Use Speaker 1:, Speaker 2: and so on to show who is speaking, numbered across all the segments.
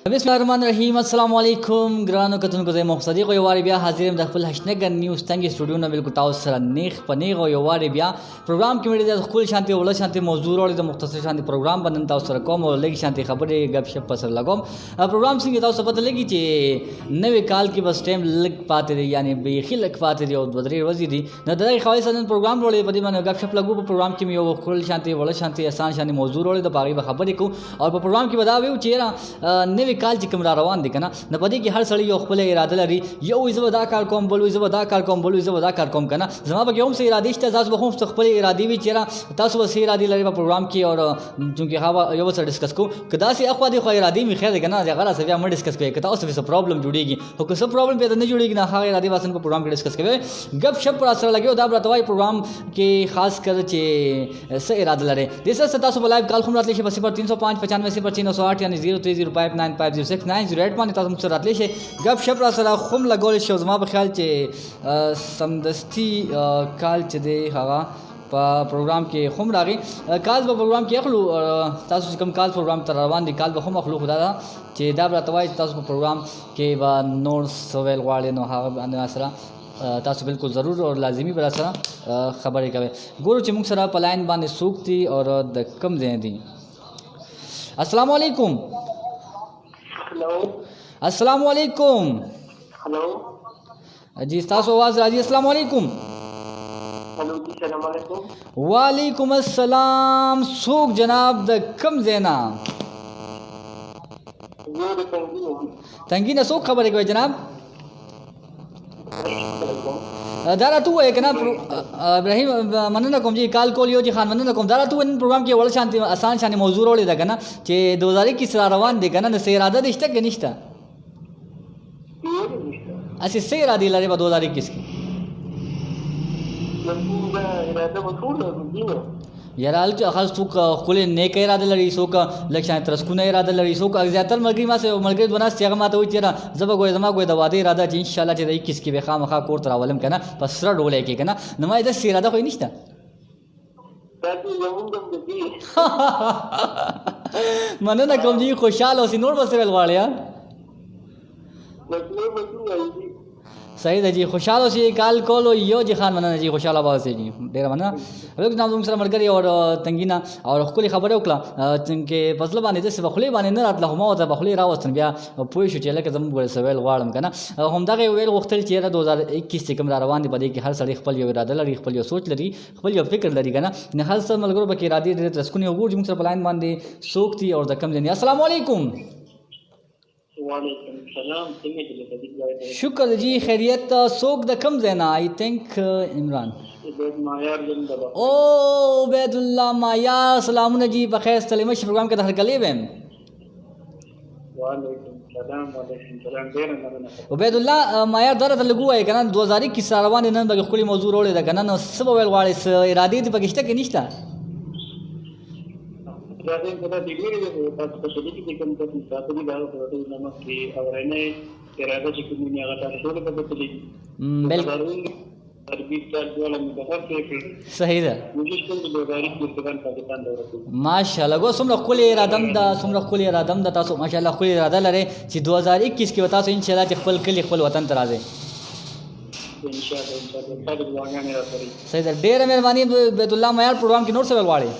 Speaker 1: بسم الله الرحمن الرحیم. السلام علیکم ګرانو کتونکو، زه محمد صدیق یو واری بیا حاضر یم د خپل هشتنگر نیوز تنگی سټوډیو نه بالکل تاسو سره نیغ په نیغ یو واری بیا پروگرام کې مې د خپل شانتي ول شانتي موضوع وړي د مختصر شانتي پروگرام باندې تاسو سره کوم او لګي شانتي خبرې غب شپ پر لګوم. پروگرام څنګه تاسو پته لګي چې نوې کال کې بس ټایم لګ پاتې دی، یعنی بیخي لګ پاتې دی او د درې ورځې دي نه دغه خواهش نن پروگرام وړي په دې باندې غب شپ لګو. په پروگرام کې مې یو خپل شانتي ول شانتي آسان شانتي موضوع وړي د باغي خبرې کو او په پروگرام کې ودا ویو چې نوې کال چې کوم را روان دي کنه نه پدې کې هر سړی یو خپل اراده لري، یو زه دا کار کوم، بل زه دا کار کوم، بل زه دا کار کوم کنه. زما به کوم څه اراده شته، تاسو به هم خپل اراده وی چیرې تاسو به سي اراده لري په پروگرام کې او چونکه هغه یو څه ډیسکس کو کدا سي اخوا دي خو اراده می خیر کنه هغه را سوي ما ډیسکس کوي کدا اوس څه پرابلم جوړيږي او که څه پرابلم پیدا نه جوړيږي نه هغه اراده واسن په پروگرام کې ډیسکس کوي. غب شپ پر اثر لګي او دا براتوي پروگرام کې خاص کر چې څه اراده لري د څه تاسو په لایو کال کوم راتلی شي 0305 95 908 یعنی 03059508 باندې تاسو سره راتلی شي غب شپ را سره خوم لګول شي. زما په خیال چې سمدستي کال چې دی هغه په پروگرام کې خوم راغی کال په پروگرام کې اخلو تاسو کوم کال پروگرام تر روان دي کال به هم اخلو خدا دا چې دا براتوي تاسو په پروگرام کې با نور سوال غواړي نو هغه باندې سره تاسو بالکل ضرور او لازمی بر سره خبرې کوي. ګورو چې موږ سره په لاین باندې سوکتي او د کم ځای دي. السلام علیکم.
Speaker 2: ہلو
Speaker 1: السلام علیکم.
Speaker 2: ہلو
Speaker 1: جی تاسو आवाज راځي. السلام علیکم.
Speaker 2: ہلو جی السلام علیکم.
Speaker 1: وعلیکم السلام. څوک جناب د کم زینا تنگی نه څوک خبرې کوي جناب؟ دا راته وایي کنه ابراهیم مننه کوم جی کال کول یو جی خان مننه کوم دا راته وایي پروگرام کې ول شانتي آسان شانتي موضوع وړي دا کنه چې 2021 سره روان دي کنه نو اراده دې شته کې نشته اسی سے ارادی لري په 2021 کې یارال چې خاص څوک خپل نیک اراده لري، څوک لکه ترسکونه اراده لري، څوک زیاتر ملګری ما سره ملګری دونه څنګه ماته وي چې زما ګوي د واده اراده چې ان شاء الله چې 21 کې به خامخا کور تر اولم کنه پس سره ډولې کې کنه نو ما دې اراده خو نشته مننه کوم جی خوشاله اوسې نور بس ویل غواړیا صحیح ده جی خوشاله اوسئ کال کولو یو جی خان مننه جی خوشاله اوسئ جی ډیر مننه. هغه نام سره ملګری او تنگینا او خپل خبره وکړه چې فضل باندې د بخلی باندې نه راتله هم او ته بخلی راوستن بیا پوه شو چې لکه زموږ ګور سوال غواړم کنه هم دغه ویل غوښتل چې 2021 کې کوم را روان دي په دې کې هر سړی خپل یو اراده لري، خپل یو سوچ لري، خپل یو فکر لري کنه نه هر څه ملګرو به کې اراده ډېر ترسکونی وګور چې موږ سره په لاین باندې سوکتي او د کم ځنی. السلام علیکم.
Speaker 2: وعلیکم السلام. څنګه
Speaker 1: شکر جی خیریت. سوک د کم زینا آئی تھنک عمران او عبید اللہ مایار. سلامون جی بخیر سلیمش پروگرام کے دخل کلیب ہیں. عبید اللہ مایار دره تلګو وای کنه 2021 روان نن به خپل موضوع وروړي دا کنه نو سبا ویل غواړي ارادي دې پکشته کې نشته
Speaker 2: راځي په دې کې تاسو په شدت کې کوم څه تاسو دې دا په نامه کې اورنه اراده چې کومه نه غواړي ټول په دې کې بالکل تربیت ټول مدهر کې
Speaker 1: صحیح ده
Speaker 2: کوشش کوم د دوغاری پرتګان پاکستان دورته
Speaker 1: ماشاءالله ګو سمره خپل ارادم دا سمره خپل ارادم دا تاسو ماشاءالله خپل اراده لري چې 2021 کې تاسو ان شاء الله چې خپل کلی خپل وطن ته راځي
Speaker 2: ان شاء الله تاسو دعاګانې راکړئ.
Speaker 1: صحیح ده ډېر مهرباني بیت الله معیار پروگرام کې نور څه غواړي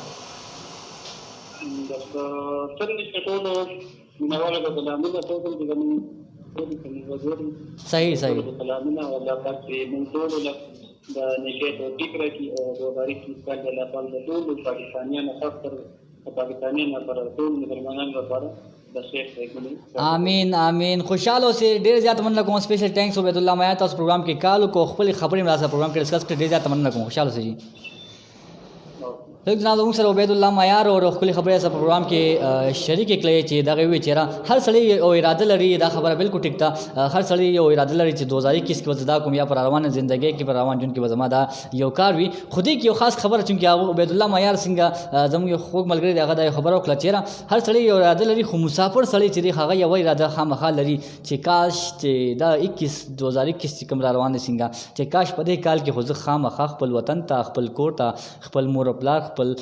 Speaker 1: صحیح صحیح آمین آمین. خوشاله اوسئ. ډېر زیات مننه کوم. سپیشل ټانکس عبید الله معیار تاسو پروگرام کې کال کو خپل خبرې مراسته پروگرام کې ډسکس کړ. ډېر زیات مننه کوم. خوشاله اوسئ جی. جناب موږ سره عبید الله معیار او خپل خبرې سره پروگرام کې شریک کړي چې دغه وی چیرې هر سړی او اراده لري. دا خبره بالکل ټیک ده. هر سړی یو اراده لري چې 2021 کې وزدا کوم یا پر روانه ژوندۍ کې پر روان جون کې وزما دا یو کار وي خودي کې یو خاص خبره چې هغه عبید الله معیار څنګه زموږ خوږ ملګری دغه دا خبره وکړه چې هر سړی یو اراده لري خو مسافر سړی چې هغه یو اراده خامخا لري چې کاش چې دا 2021 کوم روان څنګه چې کاش په دې کال کې خو خامخا خپل وطن ته خپل کور ته خپل مور او پلار خپل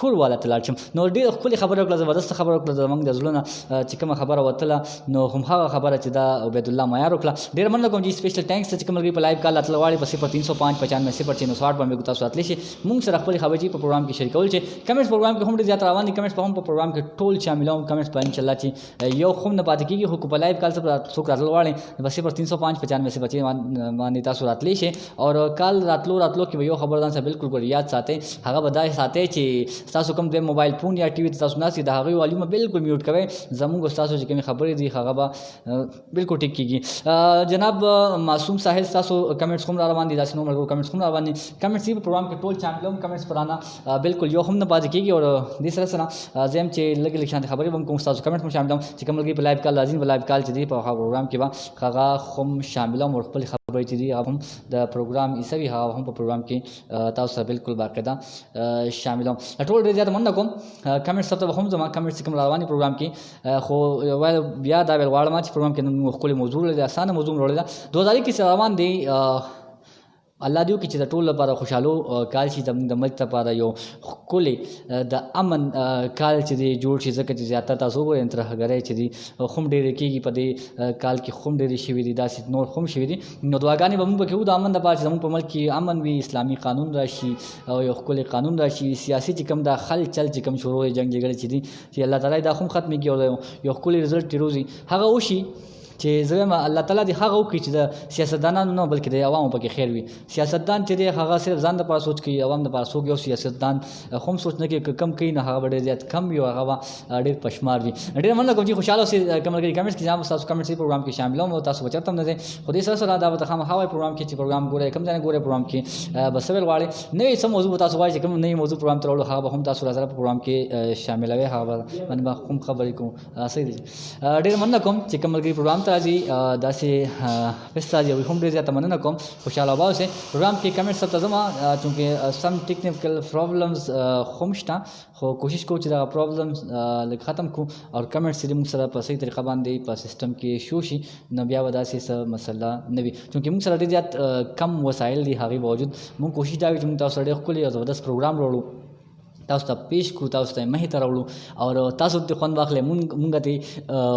Speaker 1: کور والا ته لاړ شم. نو ډېره ښکلې خبره وکړه، زبردسته خبره وکړه زموږ د زړه نه چې کومه خبره وتله نو همهغه خبره چې دا عبید الله معیار وکړه. ډېره مننه کوم چې سپیشل ټینکس چې کوم ملګري په لایو کال راتلل غواړي په 0305 95 06 باندې تاسو راتلی شي موږ سره خپلې خبرې په پروګرام کې شریکول چې کمنټس پروګرام کې هم ډېر زیات روان دي. کمنټس په هم په پروګرام کې ټول شاملوم. کمنټس په انشاءالله چې یو خم نه پاتې کېږي، خو په لایو کال څخه څوک راتلل غواړي په 0305 95 06 باندې تاسو راتلی شي. او کال راتلو کې به یو خبر ځان سره بالکل یاد ساتئ، هغه به دا ساتئ چې تاسو کوم د موبایل فون یا ټي وي تاسو ناسي د هغې والیوم بالکل میوټ کوئ. زموږ ستاسو چې کومې خبرې دي هغه به بالکل ټیک کېږي. جناب معصوم صاحب تاسو کمنټس هم را روان دي، داسې نور ملګرو کمنټس هم را روان دي. کمنټس یې په پروګرام کې ټول شاملوم. کمنټس پرانه بالکل یو هم نه پاتې کېږي. او دې سره سره زه هم چې لږ شانتې خبرې به هم کوم ستاسو کمنټس هم شاملوم چې کوم ملګري په لایو کال راځي په لایو کال چې دی په پروګرام کې به هغه هم شاملوم او خپلې خبرې چې دي هغه هم د پروګرام ایسوي هغه هم په پروګرام کې تاسو سره بالکل باقاعده شاملوم. ټول ډېر زیات مننه کوم. کمنټس ته به هم زما کمنټس کوم رواني پروګرام کې خو بیا دا ویل غواړم چې پروګرام کې نن ښکلې موضوع لري، اسانه موضوع راوړې ده. 2000 کې روان دی. الله دې وکړي چې د ټولو لپاره خوشحالو کال شي، زموږ د ملک لپاره یو ښکلی د امن کال چې دی جوړ شي. ځکه چې زیاتره تاسو وګورئ ترهګرۍ چې دي هم ډېرې کېږي په دې کال کې، هم ډېرې شوي دي، داسې نور هم شوي دي. نو دعاګانې به موږ پکې وکړو د امن لپاره چې زموږ په ملک کې امن وي، اسلامي قانون راشي او یو ښکلی قانون راشي. سیاسي چې کوم دا خل چل چې کوم شروع جنګ جګړې چې دي چې الله تعالی دا هم ختمې کړي او یو ښکلی رزلټ چې روزي هغه وشي چې زه وایم الله تعالی دې هغه وکړي چې د سیاستدانانو نه بلکې د عوامو پکې خیر وي. سیاستدان چې دی هغه صرف ځان لپاره سوچ کوي، عوام لپاره څوک یو سیاستدان هم سوچ نه کوي که کم کوي نه هغه به ډېر زیات کم وي او هغه به ډېر پشمار وي. ډېر مننه کوم چې خوشحاله اوسئ. کوم ملګري کمنټس کې زما تاسو کمنټس پروګرام کې شاملوم او تاسو به چېرته هم نه ځئ، خو دې سره سره دا به خامخا وایي پروګرام کې چې پروګرام ګورئ کوم ځای نه ګورئ پروګرام کې به څه ویل غواړئ نوې څه موضوع به تاسو غواړئ چې کوم نوې موضوع پروګرام ته راوړو هغه به هم تاسو راسره په پروګرام کې شاملوئ، هغه باندې به هم خبرې کوو. صحیح دی. ډېر مننه کوم چې کوم ملګري پروګرام ته راځي داسې پستا دی هم ډېر زیاته مننه کوم. خوشحاله به اوسئ. پروګرام کې کمنټس ته ځم چونکې سم ټیکنیکل پرابلمز هم شته، خو کوشش کوو چې دا پرابلمز لږ ختم کړو او کمنټس چې موږ سره په صحیح طریقه باندې په سیسټم کې شو شي نو بیا به داسې څه مسله نه وي. چونکې موږ سره ډېر زیات کم وسایل دي، هغې باوجود موږ کوشش دا وي چې موږ تاسو سره ډېر ښکلی او زبردست پروګرام راوړو، تاسو ته پیش کړو، تاسو ته مخې ته راوړو او تاسو ته خوند واخلئ، مونږ ته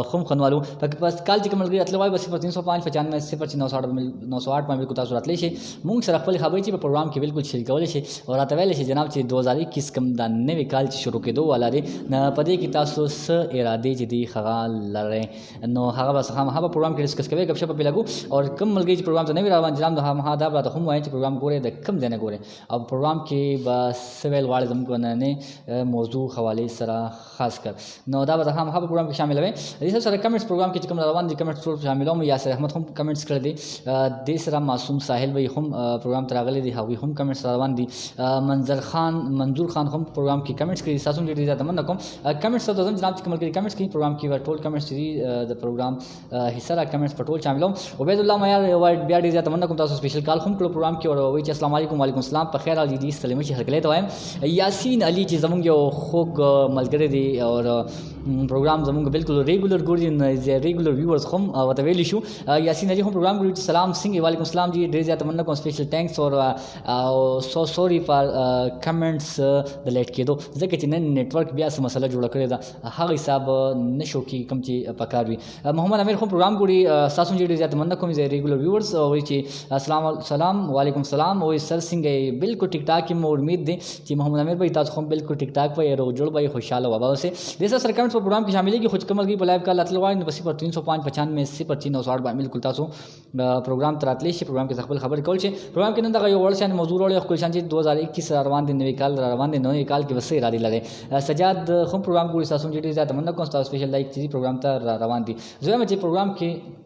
Speaker 1: هم خوند والو. پس کال چې کوم ملګري راتلی غواړي بس 0305 95 0908 باندې بالکل تاسو راتلی شئ. مونږ سره خپلې خبرې چې په پروګرام کې بالکل شریکولی شئ او راته ویلی شئ جناب چې 2021 کوم دا نوی کال چې شروع کېدو والا دی په دې کې تاسو څه ارادې چې دي هغه لرئ نو هغه بس هغه په پروګرام کې ډسکس کوئ، ګپ شپ پې لګو. او کوم ملګري چې پروګرام ته نوي روان جناب هماغه دا راته هم وایي چې پروګرام ګورئ د کوم ځای نه ګورئ او پروګرام کې به څه ویل غواړئ زموږ موضوع حوالې سره خاص کر نو دا به هم هغه پروګرام کې شاملوي. دې سره کمنټس پروګرام کې چې کوم روان دي کمنټس ټول شاملوم. یاسر احمد هم کمنټس کړی دی، دې سره معصوم ساحل وی هم پروګرام ته راغلی دی، هغوی هم کمنټس روان دي. منظور خان هم پروګرام کې کمنټس کړي. تاسو هم ډېر زیات مننه کوم. کمنټس ته ځم جناب چې کوم کمنټس کوي پروګرام کې ټول کمنټس دي د پروګرام حصہ را کمنټس په ټول شاملوم. عبید الله معیار بیا ډېر زیات مننه کوم. تاسو سپیشل کال هم کړو پروګرام کې او وایي چې السلام علیکم وعلیکم السلام په خیر علي دي سلام چې هرکلی ته وایم. یاسین علي چې زموږ یو خوږ ملګری دی او پروګرام زموږ بالکل ریګولر ګوري ریګولر ویورز هم ورته ویلی شو. یاسین علي هم پروګرام ګوري چې سلام څنګه وعلیکم السلام جی ډېر زیات مننه کوم. سپیشل تھینکس او سو سوري فار کمنټس د لیټ کېدو ځکه چې نن نیټورک بیا څه مسله جوړه کړې ده هغه حساب نشو کېږي کوم چې پکار وي. محمد امیر هم پروګرام ګوري. تاسو هم ډېر زیات مننه کوم ریګولر ویورز وایي چې سلام وعلیکم السلام وایي سر څنګه بالکل ټیک ټاک یم. امید دی چې محمد امیر بھائی تاسو هم بالکل ټیک ټاک وایي رو جوړ وایي خوشحاله وبا اوسئ. دې سره کمنټس په پروګرام کې شاملې کې خوش کمل کې په لایو کال راتلل غواړي نو 0305 95 06 باندې بالکل تاسو پروګرام ته راتلی شئ. پروګرام کې خپل خبرې کول شي. پروګرام کې نن دغه یو وړ شان موضوع راوړی خپل شان چې 2021 روان دي نوی کال روان دي نوی کال کې وسې ارادې لري. سجاد هم پروګرام ګوري. تاسو ډېر زیات مننه کوم. تاسو سپیشل لایک چې پروګرام ته روان دي. زه وایم چې پروګرام کې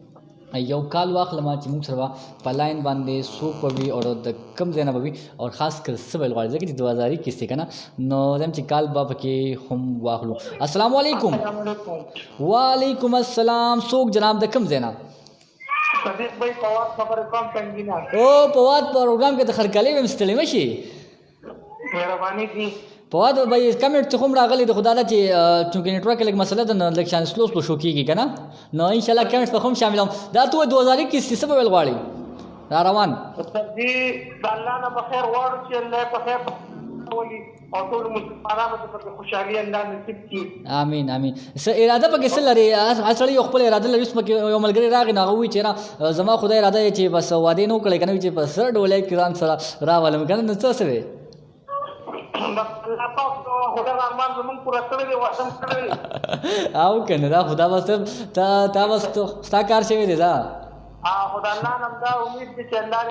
Speaker 1: یو کال واخلم چې موږ سره په لاین باندې څوک به وي او د کوم ځای نه به وي او خاص کر څه ویل غواړي ځکه چې 2021 دی که نه نو زه چې کال به پکې هم واخلو. السلام علیکم. وعلیکم السلام. څوک جناب د کوم ځای نه؟
Speaker 2: صدیق بھائی فواد خبر کوم تنگی نه.
Speaker 1: او فواد پروګرام کې د خرکلې ویم ستړی مشي
Speaker 2: مهرباني دي.
Speaker 1: فواد بھائی کمنټ ته هم راغلی د خدا دا چې چونکې نیټورک لږ مسله ده نو لږ شان سلو شو کېږي که نه نو انشاءالله کمنټس به هم شاملوم. دا ته 2021 څه به ویل غواړي را روان؟
Speaker 2: سر جی د الله نه بخیر غواړو چې الله په خیر ولي او ټول مسلمانانو ته په خوشحالي الله نصیب کړي.
Speaker 1: امين امين. څه اراده پکې څه لري؟ اصلي یو خپل اراده لري، پکې یو ملګری راغی نو وی چې زما خدای اراده چې بس واده نو کړی کنه چې په سر ډولې کران سره راولم کنه نو څه وي
Speaker 2: الله پاک خدای ارمان زمون پورا کړی دی واسم کړی
Speaker 1: او کنه دا خدا بس تا بس ستا کار شوی دی دا
Speaker 2: خدای الله نن دا امید دي چې الله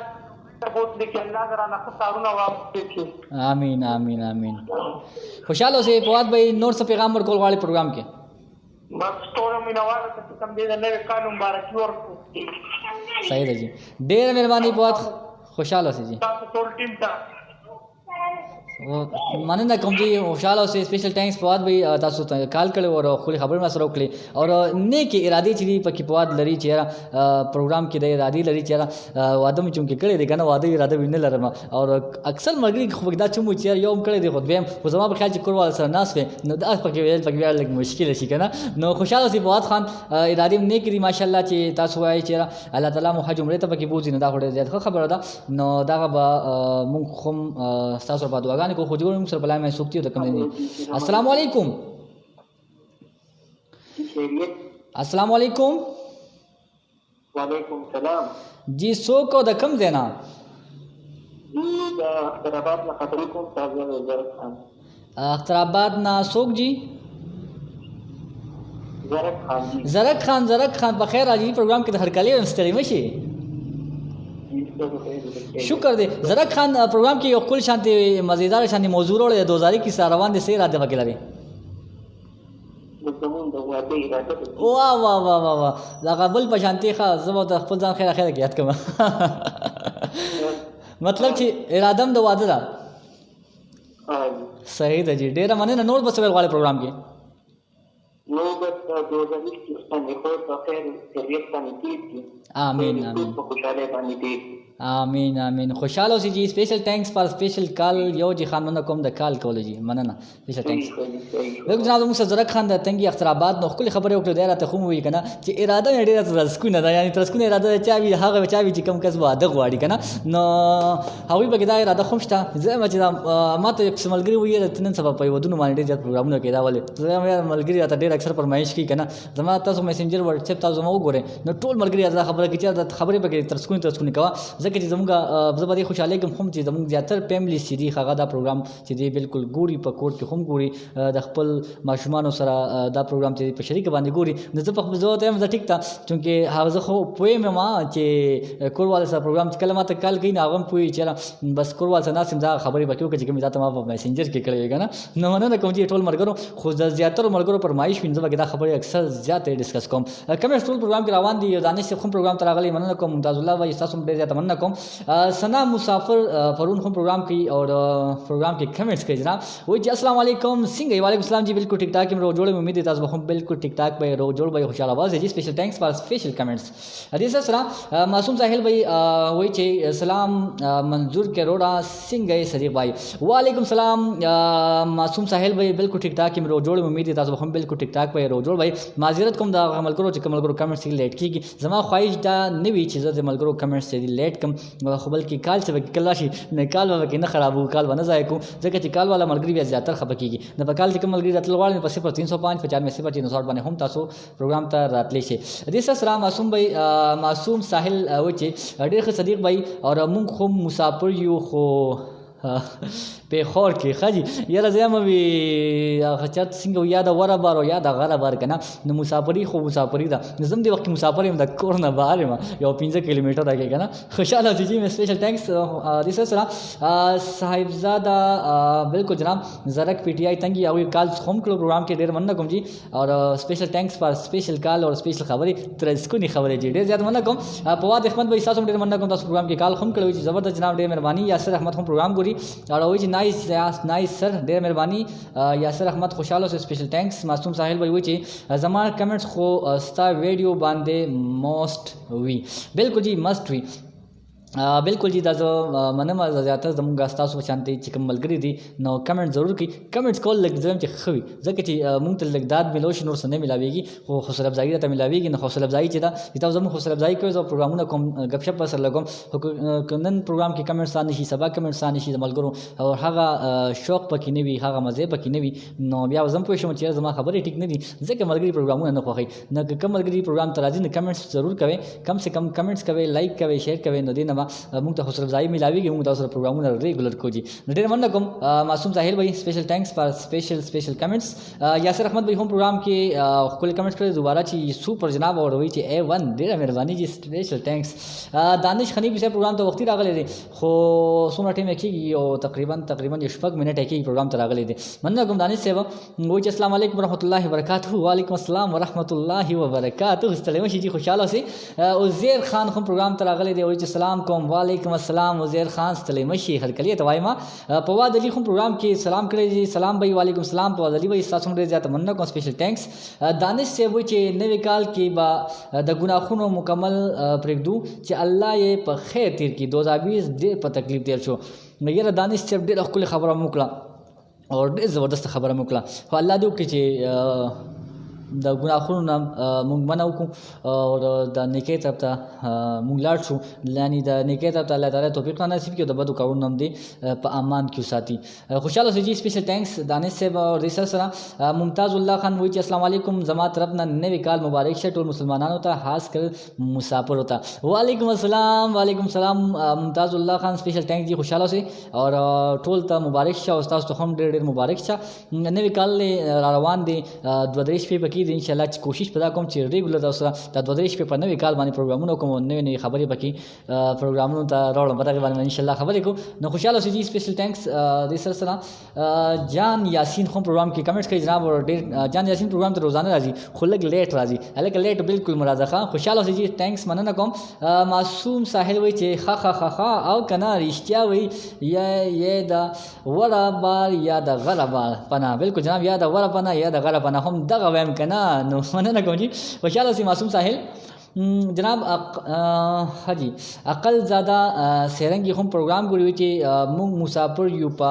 Speaker 2: بہت لیکن اللہ ذرا نقص کارونه واپس کړي.
Speaker 1: امين امين امين. خوشاله اوسئ. فواد بھائی نور څه پیغام ورکول غواړي پروګرام کې؟
Speaker 2: بس ټول مینوال ته کوم دې نوې کال مبارکي ورکړو.
Speaker 1: صحیح ده جی، ډېر مهرباني فواد، خوشاله اوسئ جی.
Speaker 2: تاسو ټول ټیم ته
Speaker 1: مننه کوم جی، خوشاله اوسئ. سپیشل ټانکس فواد بھائی تاسو ته کال کړو او خپل خبرې ما سره وکړې او نیکه ارادې چې دی پکې فواد لري چې پروګرام کې د ارادې لري چې واده مې چونکې کړی دی کنه، واده اراده وینه لرم او اکثر مرګري خو دا چې مو چې یو کړی دی خو دویم خو زما په خیال چې کوروال سره ناس وي نو دا پکې ویل لږ مشکل شي کنه. نو خوشاله اوسئ فواد خان، ارادې نیکه دي ماشاءالله چې تاسو وایي چې الله تعالی مو حج عمره ته پکې بوزي نو دا خو ډېر زیات خبره ده. نو دا به مونږ هم تاسو په دعاګانې کو خو جوړ موږ سره بلای مې سوکتی ته کوم دي. السلام علیکم. السلام علیکم.
Speaker 2: وعلیکم السلام.
Speaker 1: جی څوک او د کوم ځای نه؟
Speaker 2: دا اخترابات نه خبرې کوم تاسو زرک خان.
Speaker 1: اخترابات نه څوک جی؟
Speaker 2: زرک خان.
Speaker 1: زرک خان. زرک خان په خیر راځي پروګرام کې د هر کلی مستری مشي. شکر دی زرک خان. پروګرام کې یو کل شانتي مزیدار شانتي موضوع وړي 2000 کې سره روان دي سي راته وکړي لري. واه واه واه واه دا قبل په شانتي ښه زما د خپل ځان خیر خیر کې یاد کوم. مطلب چې ارادم د واده ده. صحیح ده جی، ډیره مننه. نور بس ول غواړي پروګرام کې
Speaker 2: نو بس 2020 کې ستاسو خو په خیر خیریت باندې کیږي.
Speaker 1: امين امين.
Speaker 2: په خوشاله باندې دي.
Speaker 1: امين امين. خوشاله اوسئ جی. سپیشل ټانکس فار سپیشل کال یو جی خان مننه کوم د کال کول جی مننه. سپیشل ټانکس. وګورئ جناب موږ زرک خان د تنگی اخترابات نو خپل خبرې وکړو دایره ته خو وی کنه چې اراده نه ډیره ترسکونه ده، یعنی ترسکونه اراده چا وی هغه چا وی چې کم کس واده غواړي کنه نو هغوی به دا اراده خوم شته. زه چې ماته یو ملګری وی تنن سبب په ودونو باندې ډیر پروګرامونه کېدا ولې زه ملګری راته ډیر اکثر فرمایش کی کنه زما تاسو میسنجر واتس اپ تاسو مو وګورئ نو ټول ملګری دا خبره کوي چې دا خبرې به ترسکونه کوا ځکه چې زموږ زبردي خوشاله کوم هم چې زموږ زیاتر فیملی سي دي هغه دا پروګرام چې دی بالکل ګوري په کور کې هم ګوري د خپل ماشومان سره دا پروګرام چې په شریک باندې ګوري نو زه په خپل ځواب ته ټیک تا چې هغه خو پوهې ما چې کوروال سره پروګرام کله ماته کال کین هغه پوهې چې بس کوروال سره ناسم دا خبرې وکړو چې کوم ذات ما په میسنجر کې کړی کنه نو نه کوم چې ټول مرګرو خو د زیاتر مرګرو پرمایش وینځه دا خبرې اکثر زیات ډیسکس کوم کوم ټول پروګرام کې روان دي دانش صاحب هم پروګرام تر غلي مننه کوم ممتاز الله وای تاسو ډیر زیات مننه کوم سنا مسافر فرون هم پروګرام کوي او پروګرام کې کمنټس کوي جناب وای چې السلام علیکم څنګه وعلیکم السلام جی بالکل ټیک ټاک کې رو جوړې امید تاسو هم بالکل ټیک ټاک به رو جوړ به خوشاله आवाज جی سپیشل ثانکس فار سپیشل کمنټس حدیث سره معصوم ساحل بھائی وای چې سلام منظور کروڑا څنګه صدیق بھائی وعلیکم السلام معصوم ساحل بھائی بالکل ټیک ټاک کې رو جوړې امید تاسو هم بالکل ټیک ټاک به رو جوړ بھائی معذرت کوم دا عمل کرو چې کومل کرو کمنټس لیټ کیږي زما خواهش دا نه وی چې زه عمل کرو کمنټس لیټ کم خو بلکې کال څه کله شي نه کال وکړي نه خرابو کال ونه ځای کو ځکه چې کال والا ملګری بیا زیاتر خپه کیږي نه په کال کې ملګری راتل غواړي په 0305 95 باندې هم تاسو پروګرام ته راتلی شي دې سره معصوم بھائی معصوم ساحل و چې ډېر صدیق بھائی او موږ خو مسافر یو خو په خور کې خاجي یاره زما وی خچات څنګه یاد وره بار او یاد غره بار کنه نو مسافری خو مسافری دا نظم دی وخت مسافر يم د کور نه بهر ما یو 15 کیلومتر دا کې کنه خوشاله دي مې سپیشل ثانکس دې سره صاحبزاده بالکل جناب زرک پی ټی آی تنگی او کالز هم کلو پروګرام کې ډیر مننه کوم جی او سپیشل ثانکس فار سپیشل کال او سپیشل خبري ترسکونی خبري جی ډیر زیات مننه کوم فواد احمد بھائی تاسو ډیر مننه کوم تاسو پروګرام کې کال هم کړو چې زبردست جناب ډیر مهرباني یاسر احمد هم پروګرام ګوري او وایي نایس سر ډیر مهرباني یاسر احمد خوشاله سره سپیشل ثانکس معصوم ساحل وایي چې زما کمنټس خو ستا ویډیو باندې موست وی بالکل جی مست وی بالکل جی دا زه منم زیاتره زموږ ستاسو په شانتې چې کوم ملګري دي نو کمنټ ضرور کړئ. کمنټس کول لږ زه چې ښه وي ځکه چې موږ ته لږ داد میلو شي نور څه نه میلاویږي خو حوصله افزایي راته میلاویږي. نو حوصله افزایي چې ده چې تاسو زموږ حوصله افزایي کوئ زه پروګرامونه کوم ګپ شپ سره لګوم خو نن پروګرام کې کمنټس نه شي سبا کمنټس نه شي د ملګرو او هغه شوق پکې نه وي هغه مزه پکې نه وي نو بیا زه هم پوه شم چې زما خبرې ټیک نه دي ځکه ملګري پروګرامونه نه خوښوي. نو که کوم ملګري پروګرام ته راځي نو کمنټس ضرور کوئ کم سے کم کمنټس کوئ لایک کوئ شیر کوئ نو دې نه موږ ته حوصله افزایي میلاویږي موږ تاسو سره پروګرامونه ریګولر کوو جي. نو ډېر مننه کوم معصوم ساحل بھائی اسپیشل تھینکس فار اسپیشل کمنټس. یاسر احمد بھائی هم پروګرام کې خپل کمنټس کړی دوباره چې سوپر جناب او وایي چې A1 ډېره مهرباني جي اسپیشل تھینکس. دانش خنی صاحب پروګرام ته وختي راغلی دی خو څومره ټایم کېږي او تقریبا یو شپږ منټه کېږي پروګرام ته راغلی دی. مننه کوم دانش صاحب وایي چې السلام علیکم ورحمۃ اللہ وبرکاتہ. وعلیکم السلام ورحمۃ اللہ وبرکاتہ. ستړی مشي جي خوشاله اوسئ. عزیر خان هم پروګرام ته راغلی دی وایي چې سلام کوم. وعلیکم السلام عزیر خان ستړی مشي هر کله ته وایم. فواد علي هم پروګرام کې سلام کړی جي سلام بھائی وعلیکم السلام. فواد علي بھائی تاسو ډېر زیات مننه کوم اسپیشل تھینکس. دانش صاحب وایي چې نوې کال کې به د ګناهونو مکمل پرېږدو چې الله یې په خیر تیر کړي. 2020 ډېر په تکلیف تیر شو. یاره دانش صاحب ډېره ښکلې خبره مو وکړه او ډېر زبردست خبره مو وکړه خو الله دې وکړي چې د ګناهونو نه موږ منع وکړو او د نیکۍ طرف ته موږ لاړ شو یعنې د نیکۍ طرف ته الله تعالی توفیق را نصیب کړي او د بدو کارونو هم دې په امان کې وساتي. خوشحاله اوسئ جي اسپیشل تھینکس دانش صاحب او دې سره ممتاز الله خان وایي چې السلام علیکم زما طرف نه نوی کال مبارک شه ټول مسلمانانو ته خاص کر مسافرو ته. وعلیکم السلام وعلیکم السلام ممتاز الله خان اسپیشل تھینکس جي خوشحاله اوسئ او ټول ته مبارک شه او تاسو ته هم ډېر مبارک شه. نوی کال را روان دی 2-3 شپې پکې ان شاء الله چې کوشش پیدا کوم چې ریګولر تاسو سره د 2-3 شپې په نوې کال باندې پروګرامونه کوم نوې خبرې پکې پروګرامونو ته راوړم په دغه باندې ان شاء الله خبرې کوو. نو خوشاله اوسئ جي اسپیشل تھینکس. د سره جان یاسین هم پروګرام کې کمنټس کوي جناب اور ډېر جان یاسین پروګرام ته روزانه راځي خو لږ لیټ راځي هلکه لیټ بالکل مراد ښه. خوشاله اوسئ جي تھینکس مننه کوم. معصوم ساحل وایي چې ښه او کنه رښتیا وایي یا د وره بار یا د غره بار پناه. بالکل جناب یا د وره پناه یا د غره پناه هم دغه وایم که نه نو مننه کوم جی خوشحاله اوسئ معصوم ساحل. جناب حاجی عقل زاده سیرنګي هم پروګرام ګوري چې موږ مسافر یو په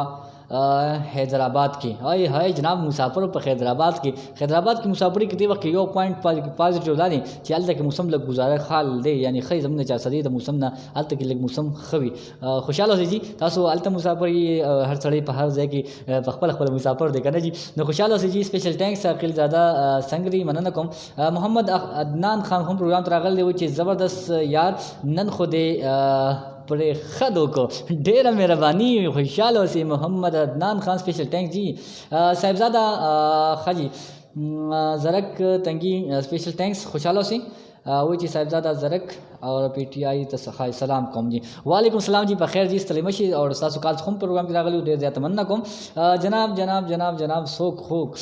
Speaker 1: حیدرآباد کې هاي جناب مسافر په حیدرآباد کې مسافرۍ کې دی وخت یو پوینټ پازیټیو دا دی چې هلته کې موسم لږ گزاره خال دی یعنی ښه زموږ 4 د موسم نه هلته کې لږ موسم ښه وي. خوشحاله اوسئ جي تاسو هلته مسافرۍ هر سړی په هر ځای کې په خپل مسافر دی که نه جي. نو خوشحاله اوسئ جي اسپیشل تھینکس عقل زاده سنګري مننه کوم. محمد عدنان خان هم پروګرام ته راغلی دی چې زبردست یار نن خو دې پرې خدو کو ډېره مهرباني خوشحاله اوسئ. محمد عدنان خان اسپیشل تھینکس جی. صاحبزاده خاجي زرک تنگی اسپیشل تھینکس خوشحاله اوسئ. وایي چې صاحبزاده زرک اور پی ټی آئی ته سلام کوم جی. وعلیکم السلام جی په خیر جی ستړي مشي او تاسو کالز هم پروګرام کې راغلی ډېر زیات مننه کوم. جناب سوک خوک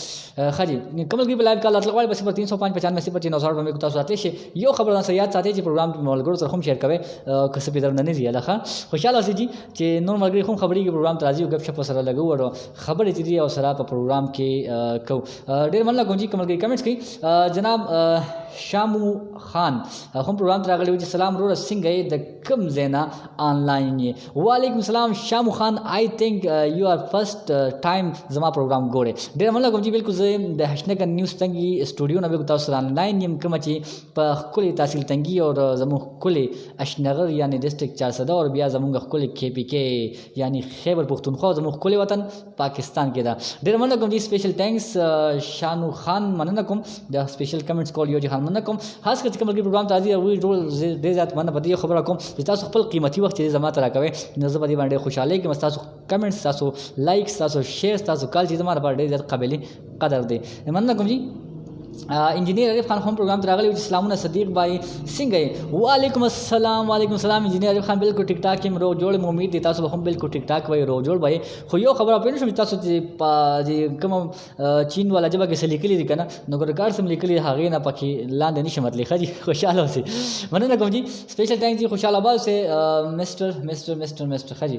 Speaker 1: خاجي کمل کې لایو کال راتل غواړي 030595 باندې تاسو راتلی شي. یو خبر نه یاد ساتئ چې پروګرام ملګرو سره هم شیر کوئ که څه پیدا نه زی الخه. خوشاله اوسئ جی چې نور ملګري هم خبرې کې پروګرام ته راځي او ګپ شپ سره لګو او خبرې چې دی او سره په پروګرام کې کو ډېر مننه کوم جی. کمل کې کمنټس کوي جناب شامو خان هم پروګرام ته راغلی چې سلام وروره څنګه یې د کوم ځای نه آنلاین یې. وعلیکم السلام شامو خان آی تھنک یو آر فرسٹ ټایم زما پروګرام ګورئ. ډېر مننه کوم جی. بالکل زه د هشتنگر نیوز تنگی سټوډیو نه بالکل تاسو سره آنلاین یم کومه چې په ښکلې تحصیل تنگي او زموږ ښکلې هشتنگر یعنې ډسټرکټ 400 او بیا زموږ ښکلې KPK یعنې خیبر پښتونخوا زموږ ښکلې وطن پاکستان کې ده. ډېر مننه کوم جی اسپیشل تھینکس شانو خان مننه کوم د اسپیشل کمنټس کول یو جهان مننه کوم. خاص کر چې کوم پروګرام ته راځي او ډول ډېر زیات مننه په دې خبره کوم چې تاسو خپل قیمتي وخت چې زما ته راکوئ نو زه په دې باندې خوشحاله کېږم. تاسو کمنټس تاسو لایکس تاسو شیئرس تاسو کال چې زما لپاره ډېر زیات قابل قدر دی. مننه کوم جی. انجینیر عارف خان هم پروګرام ته راغلی و چې سلامونه صدیق بھائی څنګه یې. وعلیکم السلام انجینیر عارف خان بالکل ټیک ټاک یم روغ جوړ یم امید دی تاسو به هم بالکل ټیک ټاک وای روغ جوړ وای. خو یو خبره پوه نه شوم چې تاسو چې کوم چین والا ژبه کې څه لیکلي دي که نه نو که ریکارډ سم لیکلي هغې نه پکې لاندې نشم راتلی ښه جي. خوشحاله اوسئ مننه کوم جي اسپیشل تھینکس جي. خوشحاله آباد اوسئ مسټر ښه جي.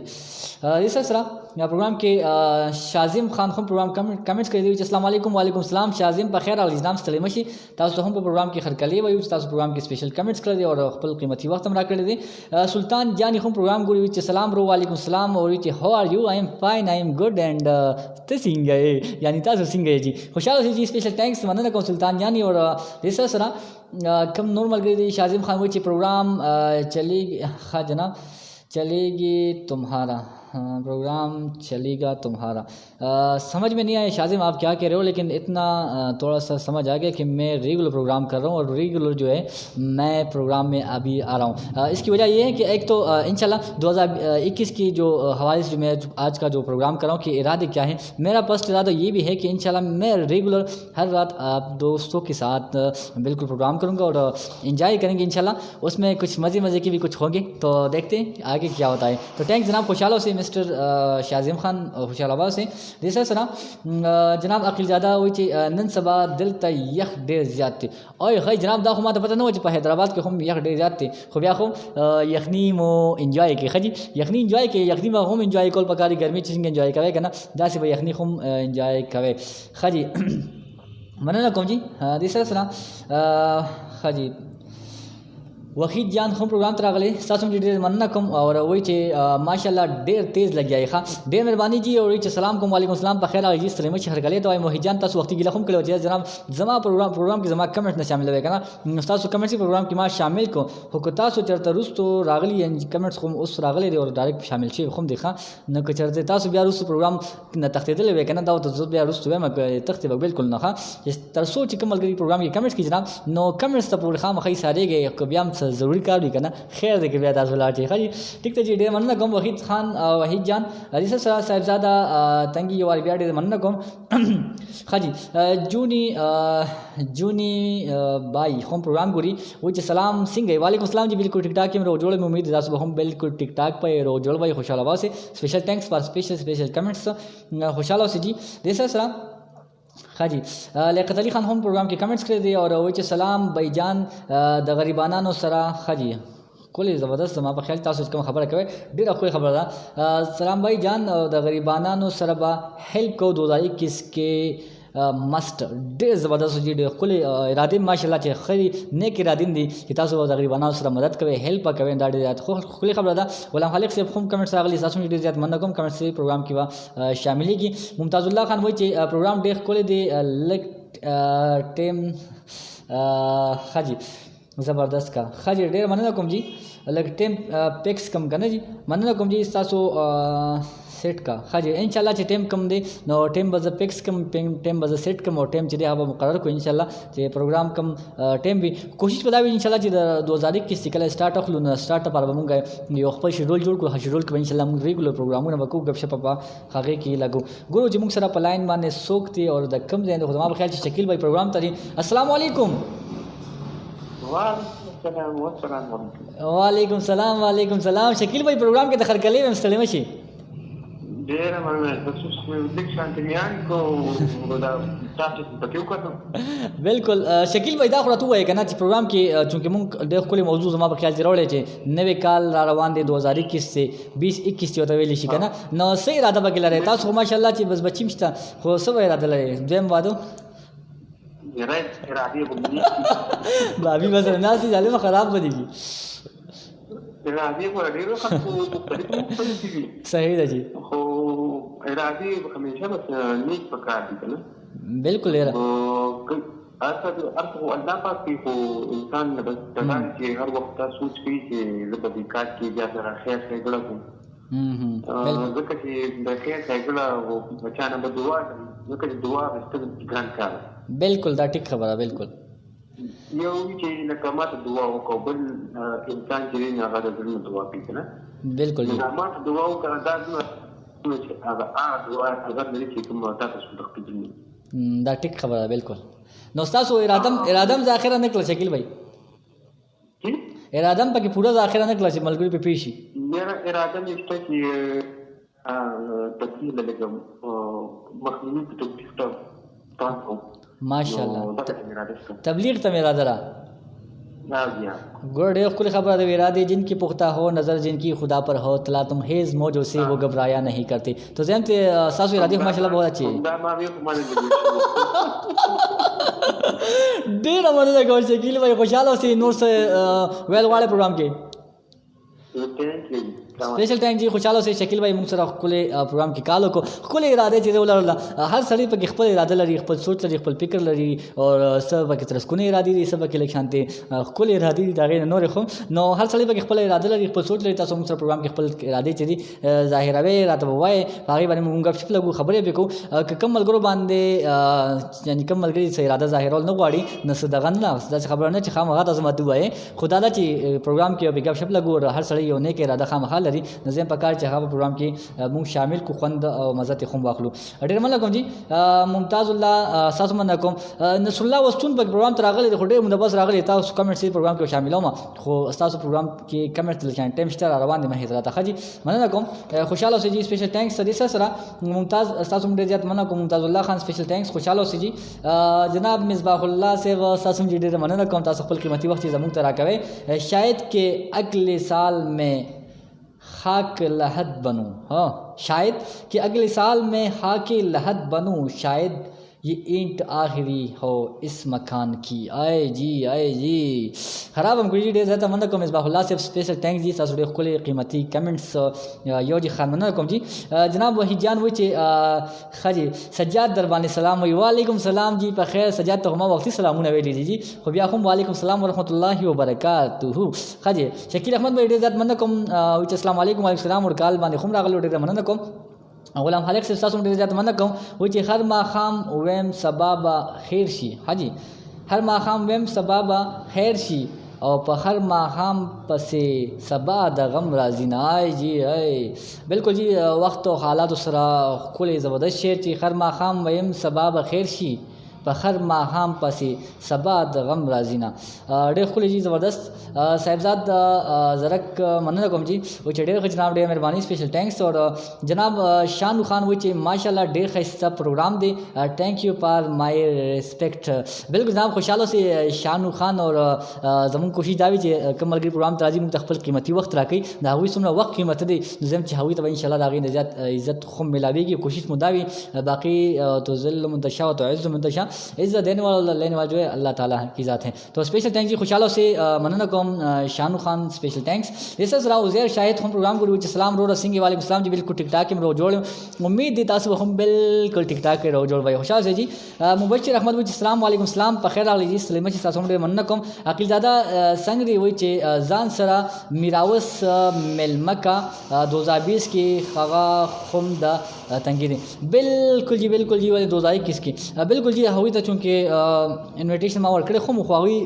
Speaker 1: دې سره پروګرام کې شازم خان هم پروګرام کمنټس کړی دی چې السلام علیکم. وعلیکم السلام شازم په خیر راغلی جناب ستړي مشي تاسو هم په پروګرام کې خرکلې وایو تاسو پروګرام کې سپیشل کمنټس کړی او خپل قیمتي وخت هم راکړی دی سلطان جان هم پروګرام ګوري چې سلام برو وعلیکم السلام او چې هاو ار یو آی ایم فاین آی ایم ګډ اینڈ ته څنګه یعنی تاسو څنګه جی خوشاله اوسئ جی سپیشل تھینکس مننه کوم سلطان جان او د سره کم نور ملګری دی شاذم خان وایي چې پروګرام چلے ها جناب چلے گی تمہارا پروگرام چلے گا تمہارا سمجھ میں نہیں آیا شاذم آپ کیا کہہ رہے ہو لیکن اتنا تھوڑا سا سمجھ آ گیا کہ میں ریگولر پروگرام کر رہا ہوں اور ریگولر جو ہے میں پروگرام میں ابھی آ رہا ہوں اس کی وجہ یہ ہے کہ ایک تو انشاءاللہ 2021 کی جو حوالے سے جو میں آج کا جو پروگرام کر رہا ہوں کہ ارادے کیا ہیں میرا فرسٹ ارادہ یہ بھی ہے کہ انشاءاللہ میں ریگولر ہر رات آپ دوستوں کے ساتھ بالکل پروگرام کروں گا اور انجوائے کریں گے انشاءاللہ اس میں کچھ مزے کی بھی کچھ ہوں گے تو دیکھتے ہیں آگے کیا ہوتا ہے تو تھینکس جناب خوشحالوں سے مسٹر شاذم خان خوشحال آباد سے دیسا سنا جناب عقیل زیادہ وایي چې نن سبا دلته یخ ډېر زیات دی او خی جناب دا خو ما ته پته نه و چې په حیدرآباد کې هم یخ ډېر زیات دی خو بیا خو یخني مو انجوای کوي ښه جي یخني انجوای کوي یخني به هم انجوای کول پکاري ګرمي چې څنګه انجوای کوئ که نه داسې به یخني هم انجوای کوئ ښه جي مننه کوم جي دې سره سره ښه جي وحید جان هم پروګرام ته راغلی ستاسو هم ډېر مننه کوم او وایي چې ماشاءالله ډېر تیز لګیا یې ښه ډېر مهرباني جي او وایي چې سلام کوم وعلیکم السلام په خیر راغلی جي ستړي مشي هرکلی ته وایي وحید جان تاسو وختي ګیله هم کړې وه چې جناب زما پروګرام کې زما کمنټ نه شاملوئ که نه ستاسو کمنټس یې پروګرام کې ما شامل کړو خو که تاسو چېرته وروستو راغلي کمنټس خو اوس راغلی دی او ډایرکټ شامل شوي خو هم دی ښه نو که چېرته تاسو بیا وروستو پروګرام نه تښتېدلی وی که نه دا ورته زه بیا وروستو وایم تښتې به بالکل نه ښه تر څو چې کوم ملګري پروګرام کې کمنټس کړي جناب نو کمنټس ته پورې خامخا ایسارېږئ که بیا هم څه ضروري کار وي که نه خیر دی که بیا تاسو لاړ شئ ښه جي ټیک ته جي ډېر مننه کوم وحید خان وحید جان ریسر صاحبزاده تنگی یو وار بیا ډېر مننه کوم ښه جي جونی بای هم پروګرام ګوري وایي چې سلام څنګه وعلیکم السلام جی بالکل ټیک ټاک یم رو جوړ مې امید تاسو به هم بالکل ټیک ټاک په رو جوړ وای خوشاله واسه سپیشل تھینکس فار سپیشل کمنټس خوشاله اوسئ جی د سره ښه جي لیاقت علي خان هم پروګرام کې کمنټس کړی دی او وایي چې سلام بای جان د غریبانانو سره ښه جي کولې زبردست زما په خیال تاسو کوم خبره کوئ ډېره ښکلې خبره ده سلام بھائی جان د غریبانانو سره به هیلپ کوو 2021 کې مست ډېر زبردست جي ډېر ښکلې ارادې ماشاءالله چې ښې نیک ارادې دي چې تاسو د غریبانو سره مدد کوئ هیلپ کوئ دا ډېر زیات ښکلې خبره ده غلام خالق صاحب هم کمنټس راغلي تاسو ډېر زیات مننه کوم کمنټس پروګرام کې به شاملېږي ممتاز الله خان وایي چې پروګرام ډېر ښکلی دی لږ ټیم ښه جي زبردست کا ښه جي ډېر مننه کوم جي لږ ټیم پیکس کم که نه جي مننه کوم جي ستاسو سیټ کا ښه جي انشاءالله چې ټیم کم دی نو ټیم به زه پیکس کم ټیم به زه سیټ کم او ټیم چې دی هغه به مقرر کړو انشاءالله چې پروګرام کم ټیم وي کوشش به دا وي انشاءالله چې د 2021 چې کله سټارټ اخلو نو سټارټ لپاره به مونږ یو خپل شیډول جوړ کړو شیډول کې به انشاءالله مونږ ریګولر پروګرامونه به کوو ګپ شپ به هغې کې لګو ګورو چې مونږ سره په لاین باندې څوک دی او د کوم ځای دی خو زما په خیال چې شکیل بھائی پروګرام ته دی السلام علیکم وعلیکم السلام وعلیکم السلام شکیل بھائی پروګرام کې د خرکلې ویم ستړي مشي
Speaker 2: ډېره مننه تاسو لږ شانتي میان کو دا تاسو پکې وکړو
Speaker 1: بالکل شکیل بھائی دا خو راته ووایه که نه چې پروګرام کې چونکې مونږ ډېر ښکلې موضوع زما په خیال چې راوړی چې نوی کال را روان دی 2021 دی 2021 چې ورته ویلی شي که نه نو څه اراده پکې لرئ تاسو خو ماشاءالله چې بس بچي هم شته خو څه به اراده لرئ دویم واده بابي بس الناس ظالمه خراب بدیږي
Speaker 2: ارادې خو ډېرو خلکو
Speaker 1: صحیح ده جی
Speaker 2: خو ارادې همیشه بس نیک پکار دي که نه
Speaker 1: بالکل
Speaker 2: ارته الله پاک کې خو انسان نه بس دغه چې هر وخت دا سوچ کوي چې زه په دې کار کې بیا سره خیر ښېګړه کوم ځکه چې د خیر ښېګړه بچا نه به دعا ځکه چې دعا اخیستل ګران کار
Speaker 1: بالکل دا ټیک خبره بالکل
Speaker 2: یو چې لکه ما ته دعا وکړو بل انسان چې دی هغه د زړه دعا کوي که نه
Speaker 1: بالکل
Speaker 2: ما ته دعا وکړه دا چې هغه دعا هغه لري چې کوم تا ته صدق کېدل
Speaker 1: دا ټیک خبره بالکل نو ستاسو ارادم ذاخره نه کړه شکیل بھائی ارادم پکې پوره ذاخره نه کړه چې ملګري په پیشي
Speaker 2: میرا اراده نشته چې تبدیل لګم مخنیوي په تبدیل ته تاسو
Speaker 1: ماشاءالله تبلیغ ته اراده را ګور ډېر ښکلې خبره ده. ارادے جن کی پختہ ہو نظر جن کی خدا پر ہو تلا تم حیز موجوں سے وہ گھبرایا نہیں کرتے. تو زم ته تاسو ارادے ماشاءالله بہت اچھی ډېر مننه کوم شکیل بھائی خوشاله اوسئ. نور څه ویل غواړئ پروګرام کې؟ Special thank जी خوشاله اوسئ. شکیل بھائی موږ سره ښکلې پروګرام کې کال وکړو. ښکلې ارادې چې ولرله هر سړی پکې خپل اراده لري, خپل سوچ لري, خپل فکر لري او څه پکې ترسکونې ارادې دي, څه پکې لږ شانتې ښکلې ارادې دي د هغې نه نورې خو نو هر سړی پکې خپل اراده لري, خپل سوچ لري. تاسو موږ سره پروګرام کې خپل ارادې چې دي ظاهروئ راته به وایئ, په هغې باندې موږ ګپ شپ لګو, خبرې پرې کوو. که کوم ملګرو باندې یعنې کوم ملګري څه اراده ظاهرول نه غواړي نو څه دغه نه داسې خبره نه چې خامخا تاسو ماته ووایئ, خو دا ده چې پروګرام کې پرې ګپ شپ لګو او هر سړی یو نیک اراده خامخا لري نو زه په چې هغه پروګرام کې مونږ شامل کو, خوند او مزه ته هم واخلو. ډېر مننه کوم جی ممتاز الله تاسو مننه کوم. نصر الله وستون په پروګرام ته راغلی دی خو ډېر مونږ بس راغلی تاسو کمنټ سي پروګرام کې شاملوم خو تاسو پروګرام کې کمنټ تل ټایم شته روان دي مه هیڅ راته خجی مننه کوم. خوشاله اوسئ جی. سپیشل ټانکس صدیق سره ممتاز تاسو مونږ ډېر زیات مننه کوم. ممتاز الله خان سپیشل ټانکس خوشاله اوسئ جی. جناب مصباح الله صاحب تاسو مونږ ډېر مننه کوم. تاسو خپل قیمتي وخت زموږ ته راکوي. شاید کہ اگلے سال میں خاک لحد بنوں, ہاں شاید کہ اگلے سال میں خاک لحد بنوں, شاید یہ اینٹ آخری ہو اس مکان کی. آئے جی آئے جی خراب ہم کوئی ډېر زیاته مننه کوم. مصباح الله صاحب سپیشل ټانکس جی. تاسو ډېر ښکلې قیمتي کمنټس یو جی خان مننه کوم جی. جناب وحید جان وایي چې ښه جی سجاد در باندې سلام وایي. وعلیکم سلام جی په خیر. سجاد ته ما وختي سلامونه ویلي دي جی خو بیا هم وعلیکم السلام ورحمت الله وبرکاته. ښه جی شکیل احمد وایي ډېر زیات مننه کوم. وایي چې السلام علیکم وعلیکم السلام ورکال باندې هم راغلو ډېر مننه کوم. غلام خالق صاحب تاسو ډېر زیات مننه کوم. وایي چې هر ماښام ویم سبا به خیر شي. حاجی هر ماښام ویم سبا به خیر شي او په هر ماښام پسې سبا د غم راځي نه. آی جی آی بالکل جی وخت او حالاتو سره ښکلی زبردست شعر چې هر ماښام ویم سبا به خیر شي په هر ماښام پسې سبا د غم راځي نه. ډېر ښکلی جی زبردست. صاحبزاد زرک مننه کوم جی. وایي چې ډېر ښه جناب ډېر مهرباني سپیشل ټانکس. اور جناب شانو خان وایي چې ماشاءالله ډېر ښایسته پروګرام دی. تھینک یو فار مای ریسپیکټ. بالکل جناب خوشحاله اوسئ شانو خان. اور زموږ کوشش دا وي چې کوم ملګري پروګرام ته راځي موږ ته خپل قیمتي وخت راکوي. د هغوی څومره وخت قیمت دی نو زه چې هغوی ته به انشاءالله د هغې نه زیات عزت خو میلاویږي. کوشش مو دا وي باقي تذل من تشاء وتعز من تشاء, عزت دینے والا لینے والا جو ہے اللہ تعالیٰ کی ذات ہے. تو اسپیشل تھینکس جی خوشحالوں سے مننه کوم. شانو خان اسپیشل تھینکس. یسس را عزیر شاهد هم پروګرام کوي چې سلام رو رسنګ وعلیکم السلام جی. بالکل ټیک ټاک کې رو جوړ امید دي تاسو هم بالکل ټیک ټاک کې رو جوړ وای. خوشاله سي جی. مبشر احمد وایي چې السلام علیکم السلام په خیر راغلی جی. سلیمه چې تاسو هم ډېر مننه کوم. عقیل زاده څنګه وایي چې ځان سره میراوس ملمکا 2020 کې هغه هم د تنگی دی. بالکل جی بالکل جی. ولې 2021 کې بالکل جی هغوی ته چونکې انویټیشن ما ورکړی خو خو هغوی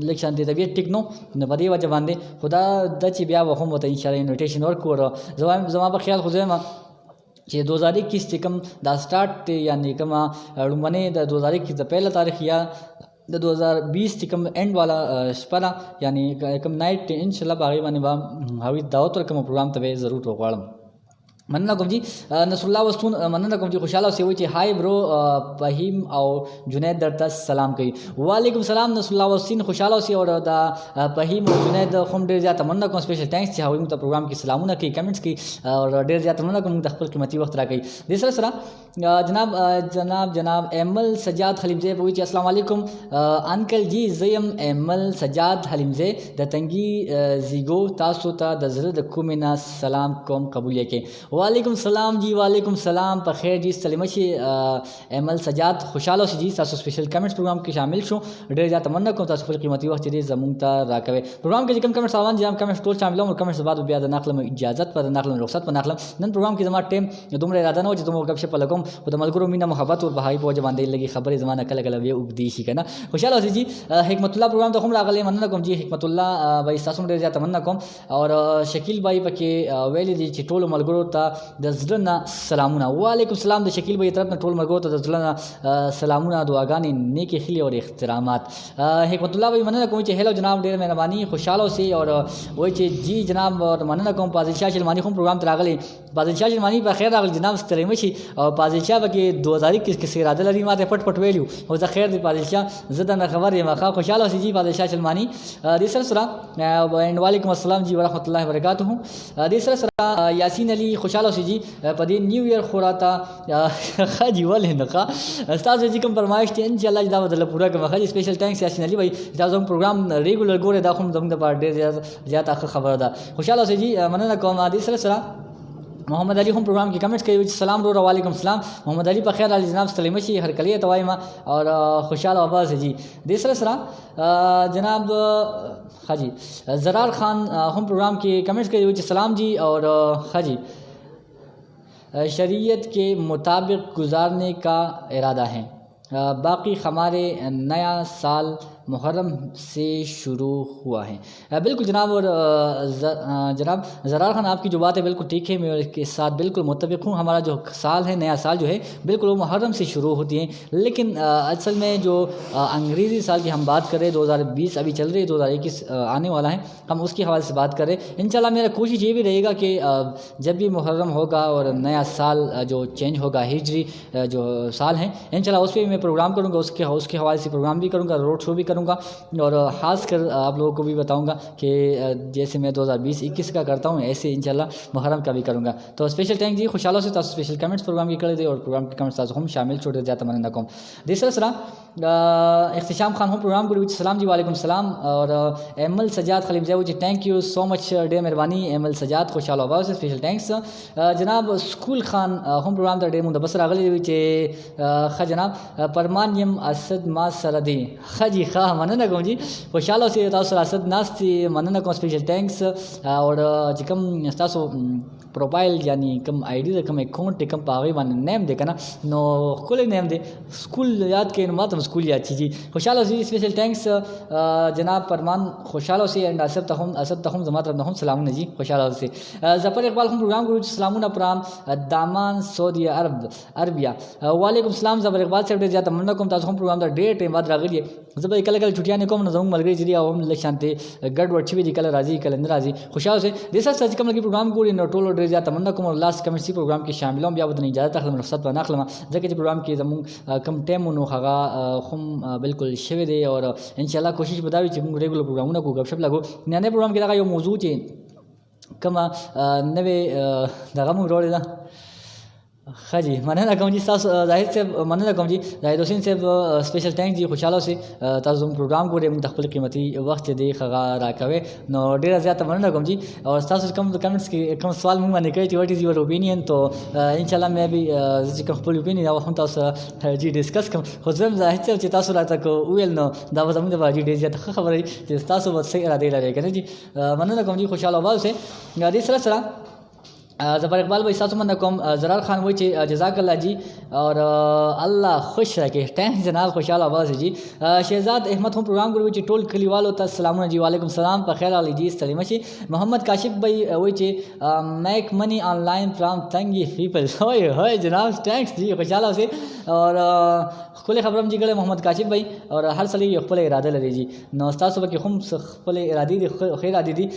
Speaker 1: لږ شانتې طبیعت ټیک نو نو په دې وجه باندې خو دا ده چې بیا به هم ورته انشاءالله انویټیشن ورکړو. زما په خیال خو زه یم چې 2021 چې کوم دا سټارټ دی یعنې کومه لومړنۍ د 2021 د پهله تاریخ یا د 2020 چې کوم اینډ والا شپه ده یعنې کوم نایټ انشاءالله په هغې باندې به هغوی دعوت ورکوم پروګرام ته به یې ضرور وغواړم. مننه کوم جی. نصر الله وستون مننه کوم جی. خوشاله اوسئ. وایي چې هاي برو فهیم او جنید درته سلام کوي. وعلیکم السلام نصر الله وستین خوشاله اوسئ. اور دا فهیم او جنید هم ډېر زیاته مننه کوم. سپیشل ټانکس چې هغوی موږ ته پروګرام کې سلامونه کوي کمنټس کوي اور ډېر زیاته مننه کوم. موږ ته خپل قیمتي وخت راکوي. دې سره سره جناب ایمل سجاد حلیمزی وایي چې السلام علیکم انکل جی. زیم ایمل سجاد حلیمزی د تنگی زیګو تاسو ته د زړه د کومې نه سلام کوم قبول یې کې. وعلیکم السلام جی. وعلیکم السلام په خیر جی. سلیمه شي ایمل سجاد خوشاله اوسئ جی. تاسو سپیشل کمنټس پروګرام کې شامل شو ډېر زیاته مننه کوم. تاسو خپل قیمتي وخت دې زموږ ته راکوي. پروګرام کې چې کوم کمنټس روان دي هم کمنټس ټول شاملوم او کمنټس بعد بیا د نقلم اجازت پر نقلم رخصت پر نقلم. نن پروګرام کې زما ټیم دومره اراده نه و چې دومره ګپ شپ لګوم خو د ملګرو مینه محبت او بهایي په وجه باندې لګي خبرې زما نه کله کله بیا اوږدې شي که نه. خوشاله اوسئ جی. حکمت الله پروګرام ته هم راغلی مننه کوم جی. حکمت الله بھائی تاسو هم ډېر زیاته مننه کوم. اور شکیل بھائی پکې ویلي دي چې ټولو ملګرو ته د زړه نه سلامونه. وعلیکم السلام. د شکیل بھائی طرف نه ټول ملګرو ته د زړه نه سلامونه دعاګانې نیکې خیلې او احترامات. حکمت الله بھائی مننه کوم چې هیلو جناب ډېر مهرباني خوشاله اوسئ. اور وایي چې جی جناب مننه کوم. فاضل شاه شلماني هم پروګرام ته راغلی فاضل شاه شلمانی په خیر راغلی جناب ستړی مشي او فاضل شاه به کې 2021 کې اراده لري ماته پټ ویلو او زه خیر دی فاضل شاه زه د خبر یم ښه خوشاله اوسئ جی فاضل شاه شلمانی دې سره وعلیکم السلام جی ورحمۃ اللہ وبرکاتہ دې سره یاسین علی خوشاله اوسئ جی په دې نیو ایئر خوراتا خاجی ول نه استاد جی کوم فرمایش ته ان شاء الله دا بدل پورا کوم خاجی سپیشل تھینکس یاسین علی بھائی دا زموږ پروگرام ریګولر ګوره دا کوم زموږ د پاره زیات خبره ده خوشاله اوسئ جی مننه کوم دې سره محمد علی هم پروگرام کې کمنټس کوي سلام رو وعلیکم السلام محمد علی په خیر علی جناب ستړي مشي هر کلیه توایما اور خوشاله آواز جی دې سره جناب حاجی زرار خان هم پروگرام کې کمنټس کوي سلام جی اور حاجی شریعت کے مطابق گزارنے کا ارادہ ہے باقی ہمارے نیا سال محرم سے شروع ہوا ہے بالکل جناب اور جناب زرار خان آپ کی جو بات ہے بالکل ٹھیک ہے میں اس کے ساتھ بالکل متفق ہوں ہمارا جو سال ہے نیا سال جو ہے بالکل وہ محرم سے شروع ہوتی ہیں لیکن اصل میں جو انگریزی سال کی ہم بات کریں 2020 ابھی چل رہی ہے 2021 آنے والا ہے ہم اس کے حوالے سے بات کریں انشاءاللہ میرا کوشش یہ بھی رہے گا کہ جب بھی محرم ہوگا اور نیا سال جو چینج ہوگا ہجری جو سال ہیں انشاءاللہ اس پہ بھی میں پروگرام کروں گا اس کے حوالے سے پروگرام بھی کروں گا روڈ شو بھی کروں گا اور خاص کر آپ لوگوں کو بھی بتاؤں گا کہ جیسے میں 2020-21 کا کرتا ہوں ایسے انشاءاللہ محرم کا بھی کروں گا تو اسپیشل تھینک جی خوشحالوں سے تاسو اسپیشل کمنٹس پروگرام کی کړی دی اور پروگرام کې کمنټس تاسو هم شامل شو ډېر زیاته مننه کوم د سره اختشام خان هم پروگرام کوي سلام جی وعلیکم السلام اور ایمل سجاد خلیل جی تھینک یو سو مچ ډېر مهرباني ایمل سجاد خوشاله آواز اسپیشل تھینکس جناب سکول خان هم پروگرام ته ډېر مونږ بس راغلی دی چې ښه جناب پرمان یم اسد ما سره دی ښه جی ښه مننه کوم جی خوشاله اوسئ تاسو سره اسد ناست مننه کوم اسپیشل تھینکس اور چې کوم تاسو پروفایل یعنی کوم آی ډی د کوم اکاؤنٹ کوم په هغې باندې نیم دی که نه نو ښکلی نیم دی سکول یاد کړئ نو ماته هم سکول یاد شي جی خوشحاله اوسئ اسپیشل تھینکس جناب فرمان خوشحاله اوسئ اینډ اسد ته هم زما طرف نه هم سلامونه جی خوشحاله اوسئ ظفر اقبال هم پروګرام کوي سلامونه پرام دامان سعودي عربیا وعلیکم السلام ظفر اقبال صاحب ډېر زیاته مننه کوم تاسو هم پروګرام ته ډېر ټایم بعد راغلي زه به کله کله چټیانې کوم نو زموږ ملګري چې دي هغه هم لږ شانتې ګډوډ شوي دي کله راځي کله نه راځي خوشحاله اوسئ دې سره چې کوم لګي پروګرام ګوري نو ټولو ډېر زیاته مننه کوم او لاست کمنټ سي پروګرام کې شاملوم بیا به اجازه اخلم رخصت به نه اخلم ځکه چې پروګرام کې زموږ کم ټایم نو هغه هم بالکل شوی دی اور انشاءالله کوشش به دا وي چې موږ ریګولر پروګرامونه کوو ګپ شپ لګو نننی پروګرام کې دغه یو موضوع چې کومه نوې دغه موږ راوړې ده ښه جی مننه کوم جی تاسو زاهد صاحب مننه کوم جی زاهد حسین صاحب اسپیشل تھینک جی خوشحاله اوسئ تاسو زموږ پروګرام ګورئ موږ ته خپل قیمتي وخت چې دی هغه راکوئ نو ډېره زیاته مننه کوم جی اور تاسو کوم کمنټس کې کوم سوال موږ باندې کوئ چې واټ از یور اوپینین تو انشاءالله مې به چې کوم خپل اوپینین هغه هم تاسو جی ډسکس کوم خو زه هم زاهد صاحب چې تاسو راته وویل نو دا به زموږ دپاره جي ډېر زیاته ښه خبره وي چې تاسو به صحیح ارادې لرئ که نه جی مننه کوم جی خوشحاله آواز اوسئ دې سره ظفر اقبال بھائی ساتھ مننه کوم زرار خان وایي چې جزاک الله جی اور الله خوش راکړي ټینک جناب خوشحاله آواز جی شہزاد احمد هم پروگرام کوي چې ټول کلیوالو ته سلامونه جی وعلیکم السلام په خیر علي جی ستړي مشي محمد کاشف بھائی وایي چې میک منی آن لاین فرام تنگی پیپل هوی جناب ټینکس جی خوشحاله اوسئ اور خپل خبرم جی کړه محمد کاشف بھائی اور هر سړی خپل اراده لري جی نو تاسو به کې هم خپل ارادي دي خیر ارادي دي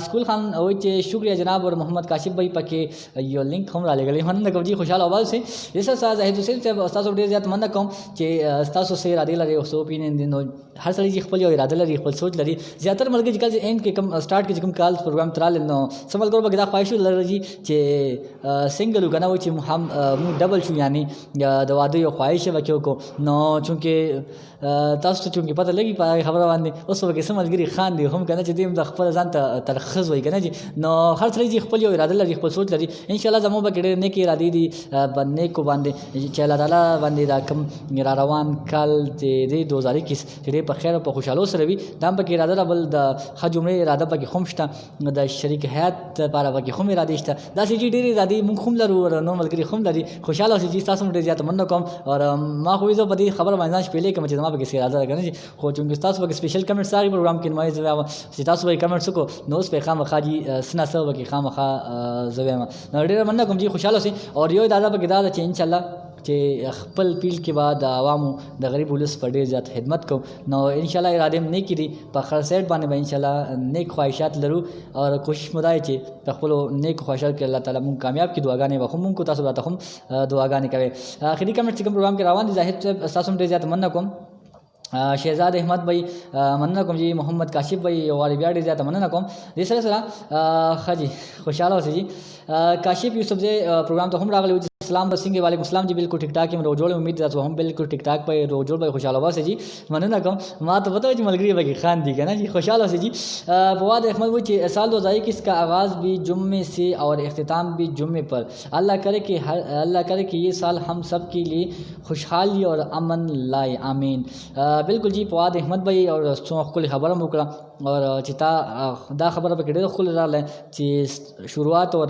Speaker 1: سکول خان وایي چې شکریہ جناب اور محمد کاشف بھائی پکې یو لینک هم را لګلی مننه کوم جی خوشحاله آواز سي جیسا زاهد حسین صاحب تاسو ډېر زیات مننه کوم چې تاسو سره اراده لري او سو اوپینین دي نو هر سړی چې خپل یو اراده لري خپل سوچ لري زیاتره ملګري چې کله اینډ کې کوم سٹارټ کې کوم کالز پروګرام ترال نو سمل ګور بګدا خواهش لري چې سنگل وګنه و چې مو ډبل شو یعنی د واده یو خواهش وکړو کو نو چونکه تاسو ته چونکه پته لګي په خبره باندې اوس وګه سملګري خان دي هم کنه چې دیم د خپل ځان ته ترخص وای کنه جی نو هر سړی چې خپل یو اراده لري خپل سوچ لري ان شاء الله زموږ به ډېر نیک ارادې دي باندې کو باندې چې الله تعالی باندې دا کوم را روان کال د 2021 چې په خیر او په خوشاله سره وي دا په کې اراده بل د حج عمره اراده په کې هم شته د شریک حیات لپاره په کې هم اراده شته دا چې ډېر ارادې مونږ هم لرو نو ملګري هم لري خوشاله اوسئ چې تاسو ډېر زیات مننه کوم اور ما خو زه په دې خبره باندې شپېلې کوم چې زما په کې اراده راغلی خو چې تاسو په سپیشل کمنټ ساري پروګرام کې نوای زویم چې تاسو به کمنټس وکړو نو اوس په خامخا جی سنا سره به کې خامخا زویم نو ډېر مننه کوم جی خوشاله اوسئ اور یو دا په کې دا چې ان شاء الله چې خپل پیل کې بعد عوامو د غریب ولس په ډېر زیات خدمت کو نو ان شاء الله ارادې هم نیکې دي په خیر سیټ باندې به ان شاء الله نیک خواهشات لرو او کوشش مو دا چې په خپلو نیکو خواهشاتو کې الله تعالی مونږ کامیاب کړي دعاګانې به هم مونږ کو تاسو راته هم دعاګانې کوئ آخري کمنټ چې کوم پروګرام کې روان دي ظاهر صاحب ستاسو هم ډېر زیات مننه کوم شہزاد احمد بھائی مننه کوم جی محمد کاشف بھائی واری بیا ډېر زیاته مننه کوم دې سره سره ښه جی خوشحاله اوسئ جی کاشف یوسف زی پروګرام ته هم راغلی و السلام بسنگ وعلیکم السلام جی بالکل ٹھیک ٹھاک رو جوڑ امید تاسو هم بالکل ٹھیک ٹھاک پہ رو جوڑ بھائی خوشحاله اوسئ جی مننه کوم ما ته پته و چې ملګری بھائی خان دی کنه جی خوشحاله اوسئ جی فواد احمد وہ چې سال 2021 کا آغاز بھی جمعے سے اور اختتام بھی جمعے پر اللہ کرے کہ یہ سال ہم سب کے لیے خوشحالی اور امن لائے آمین بالکل جی فواد احمد بھائی اور څومره ښکلې خبره مو وکړه اور چې دا خبره پکې ډېره ښکلې راغله چې شروعات او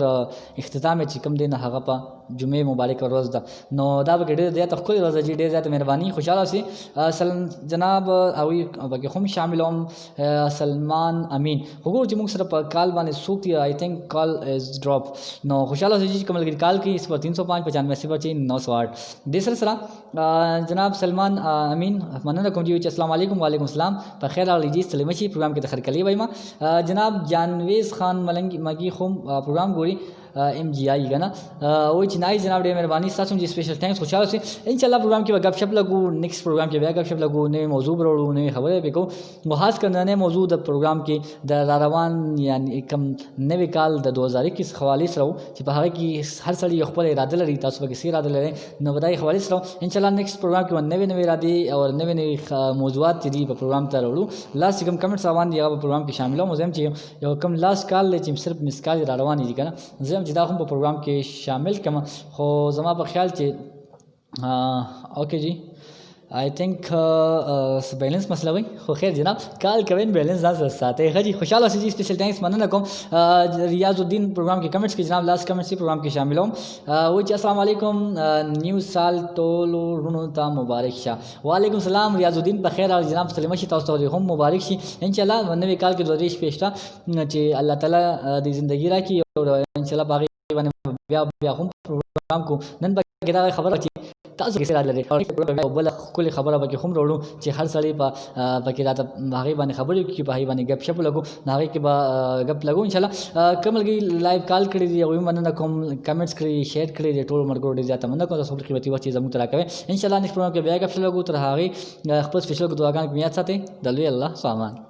Speaker 1: اختتام چې کوم دی نه هغه په جمعې مبارک ورځ ده نو دا پکې ډېره زیاته ښکلې ورځ ده جی ډېره زیاته مهرباني خوشحاله اوسئ جناب هغوی پکې هم شامل هم سلمان امین خو ګورو چې موږ سره په کال باندې څوک دی آئی تھنک کال از ډراپ نو خوشحاله اوسئ چې کوم ملګري کال کوي اس پر 305 95 908 دې سره سره جناب سلمان امین مننه کوم چې السلام علیکم وعلیکم السلام په خیر راغلی جی ستړي مشي پروګرام کې دخل کلی وایم جناب جانویز خان ملنګي خو پروګرام ګوري ایم جی آئی کنه وای چې نای جناب ډېر مهرباني تاسو هم سپیشل ثانکس خوشاله اوسئ ان شاء الله پروګرام کې به غب شپ لګو نیکسٹ پروګرام کې بیا غب شپ لګو نوې موضوع وروړو نوې خبرې وکړو خاص کر نوې موضوع د پروګرام کې د روان یعنی کم نوې کال د 2021 حواله سره چې په هغه کې هر سړی خپل اراده لري تاسو به کې اراده لري نو بدای حواله سره ان شاء الله نیکسٹ پروګرام کې نوې اراده او نوې موضوعات دي په پروګرام ته وروړو لاست کوم کمنټس روان دي هغه په پروګرام کې شامل هم زم چې یو کم لاست کال چې صرف مسکال را روان دي کنه زم چې دا هم په پروګرام کې شامل کما خو زما په خیال چې اوکے جی آئی تھنک بیلنس مسئلہ وای خو خیر جناب کال کوین بیلنس ځان سره ساتي ښه جی خوشاله اوسئ جی سپیشل ثانکس مننه کوم ریاض الدین پروګرام کې کمنټس کې جناب لاست کمنټس پروګرام کې شامل هم و چې السلام علیکم نیو سال ټولو رونو ته مبارک شه وعلیکم السلام ریاض الدین په خیر راغلی جناب سلام شي تاسو ته هم مبارک شي ان شاء الله نوې کال کې دوه ریش پېښتا چې الله تعالی د ژوندۍ راکړي او ان شاء الله باغ بیا هم پروګرام کو نن به دا خبره چې تاسو کې سره لري او بل کلی خبره به هم وروړو چې هر سړی په پکې راته هغه باندې خبرې کوي په هغه باندې غپ شپ لګو هغه کې به غپ لګو ان شاء الله کوملګي لایو کال کړی دی او مننه کوم کمنټس کړی شیر کړی دی ټول مرګ ډیر زیاته مننه کوم تاسو په قیمتي وخت زموږ ترا کوي ان شاء الله نیکسٹ پروګرام کې بیا غپ لګو تر هغه خپل سپیشل دعاګانې میات ساتي د لوی الله سامان